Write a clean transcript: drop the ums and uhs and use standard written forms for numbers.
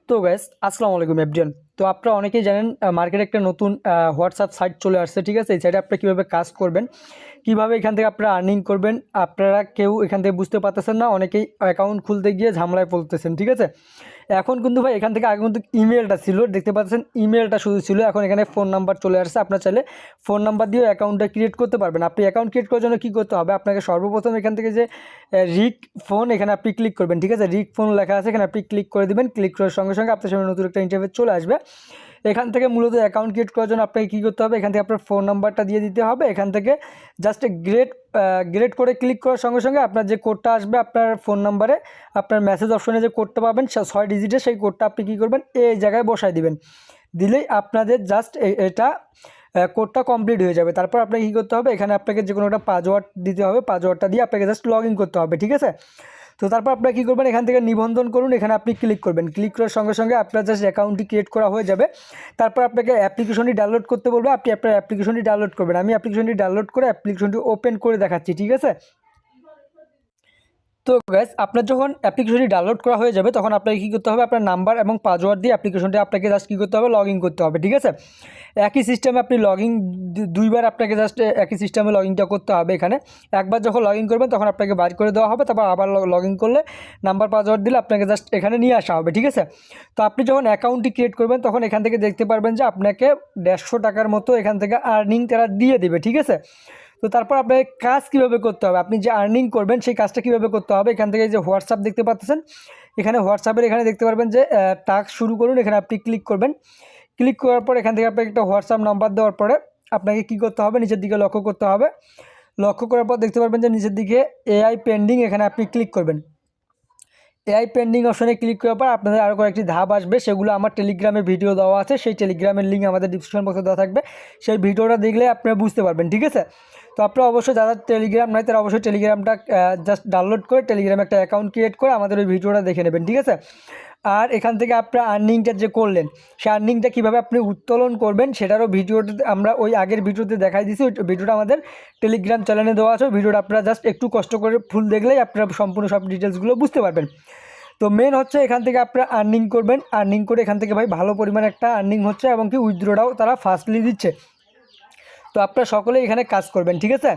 তো গাইস আসসালামু আলাইকুম এভরিওয়ান। তো আপনারা অনেকেই জানেন মার্কেটে একটা নতুন হোয়াটসঅ্যাপ সাইট চলে আসছে, ঠিক আছে। এই সাইটে আপনারা কীভাবে কাজ করবেন, কীভাবে এখান থেকে আপনারা আর্নিং করবেন, আপনারা কেউ এখান থেকে বুঝতে পারতেছেন না। অনেকেই অ্যাকাউন্ট খুলতে গিয়ে ঝামেলায় পড়তেছেন, ঠিক আছে। এখন কিন্তু ভাই এখান থেকে আগে কিন্তু ইমেলটা ছিল, দেখতে পাচ্ছেন ইমেলটা শুধু ছিল। এখন এখানে ফোন নাম্বার চলে আসছে। আপনার চাইলে ফোন নাম্বার দিয়েও অ্যাকাউন্টটা ক্রিয়েট করতে পারবেন। আপনি অ্যাকাউন্ট ক্রিয়েট করার জন্য কী করতে হবে, আপনাকে সর্বপ্রথম এখান থেকে যে রিক ফোন এখানে আপনি ক্লিক করবেন, ঠিক আছে। রিক ফোন লেখা আছে, এখানে আপনি ক্লিক করে দেবেন। ক্লিক করার সঙ্গে সঙ্গে আপনার সামনে নতুন একটা ইন্টারফেস চলে আসবে। এখান থেকে মূলত অ্যাকাউন্ট ক্রিয়েট করার জন্য আপনাকে কী করতে হবে, এখান থেকে আপনার ফোন নাম্বারটা দিয়ে দিতে হবে। এখান থেকে জাস্ট গ্রেড করে ক্লিক করার সঙ্গে সঙ্গে আপনার যে কোডটা আসবে আপনার ফোন নাম্বারে, আপনার মেসেজ অপশনে যে কোডটা পাবেন 6 ডিজিটের, সেই কোডটা আপনি কী করবেন, এই জায়গায় বসায় দিবেন। দিলেই আপনাদের জাস্ট এটা কোডটা কমপ্লিট হয়ে যাবে। তারপর আপনাকে কী করতে হবে, এখানে আপনাকে যে কোনো একটা পাসওয়ার্ড দিতে হবে। পাসওয়ার্ডটা দিয়ে আপনাকে জাস্ট লগ ইন করতে হবে, ঠিক আছে। তো তারপর আপনারা কী করবেন, এখান থেকে নিবন্ধন করুন, এখানে আপনি ক্লিক করবেন। ক্লিক করার সঙ্গে সঙ্গে আপনার জাস্ট অ্যাকাউন্টটি ক্রিয়েট করা হয়ে যাবে। তারপর আপনাকে অ্যাপ্লিকেশনটি ডাউনলোড করতে বলবে, আপনি আপনার অ্যাপ্লিকেশনটি ডাউনলোড করবেন। আমি অ্যাপ্লিকেশনটি ডাউনলোড করে অ্যাপ্লিকেশনটি ওপেন করে দেখাচ্ছি, ঠিক আছে। তো গাইস আপনার যখন অ্যাপ্লিকেশনটি ডাউনলোড করা হয়ে যাবে তখন আপনাকে কী করতে হবে, আপনার নাম্বার এবং পাসওয়ার্ড দিয়ে অ্যাপ্লিকেশনটি আপনাকে জাস্ট কী করতে হবে, লগ ইন করতে হবে, ঠিক আছে। একই সিস্টেমে আপনি লগ ইন দুইবার আপনাকে জাস্ট একই সিস্টেমে লগ ইনটা করতে হবে। এখানে একবার যখন লগ ইন করবেন তখন আপনাকে বার করে দেওয়া হবে। তারপর আবার লগ ইন করলে নাম্বার পাসওয়ার্ড দিলে আপনাকে জাস্ট এখানে নিয়ে আসা হবে, ঠিক আছে। তো আপনি যখন অ্যাকাউন্টটি ক্রিয়েট করবেন তখন এখান থেকে দেখতে পারবেন যে আপনাকে 150 টাকার মতো এখান থেকে আর্নিং তারা দিয়ে দেবে, ঠিক আছে। তো তারপর আপনাকে কাজ কীভাবে করতে হবে, আপনি যে আর্নিং করবেন সেই কাজটা কীভাবে করতে হবে, এখান থেকে যে হোয়াটসঅ্যাপ দেখতে পাচ্ছেন, এখানে হোয়াটসঅ্যাপের এখানে দেখতে পারবেন যে টাস্ক শুরু করুন, এখানে আপনি ক্লিক করবেন। ক্লিক করার পর এখান থেকে আপনাকে একটা হোয়াটসঅ্যাপ নাম্বার দেওয়ার পরে আপনাকে কী করতে হবে, নিচের দিকে লক্ষ্য করতে হবে। লক্ষ্য করার পর দেখতে পারবেন যে নিচের দিকে এআই পেন্ডিং, এখানে আপনি ক্লিক করবেন। এআই পেন্ডিং অপশনে ক্লিক করার পর আপনাদের আরও কয়েকটি ধাপ আসবে, সেগুলো আমার টেলিগ্রামে ভিডিও দেওয়া আছে। সেই টেলিগ্রামের লিঙ্ক আমাদের ডিসক্রিপশন বক্সে দেওয়া থাকবে, সেই ভিডিওটা দেখলে আপনারা বুঝতে পারবেন, ঠিক আছে। তো আপনারা অবশ্যই যারা টেলিগ্রাম নাই তারা অবশ্যই টেলিগ্রামটা জাস্ট ডাউনলোড করে টেলিগ্রামে একটা অ্যাকাউন্ট ক্রিয়েট করে আমাদের ওই ভিডিওটা দেখে নেবেন, ঠিক আছে। আর এখান থেকে আপনার আর্নিংটা যে করলেন সেই আর্নিংটা কীভাবে আপনি উত্তোলন করবেন সেটারও ভিডিওতে আমরা ওই আগের ভিডিওতে দেখাই দিয়েছি। ওই ভিডিওটা আমাদের টেলিগ্রাম চ্যানেলে দেওয়া আছে। ভিডিওটা আপনারা জাস্ট একটু কষ্ট করে ফুল দেখলেই আপনারা সম্পূর্ণ সব ডিটেলসগুলো বুঝতে পারবেন। তো মেন হচ্ছে এখান থেকে আপনারা আর্নিং করবেন। আর্নিং করে এখান থেকে ভাই ভালো পরিমাণে একটা আর্নিং হচ্ছে এবং কি উইথড্রটাও তারা ফাস্টলি দিচ্ছে। তো আপনারা সকলেই এখানে কাজ করবেন, ঠিক আছে।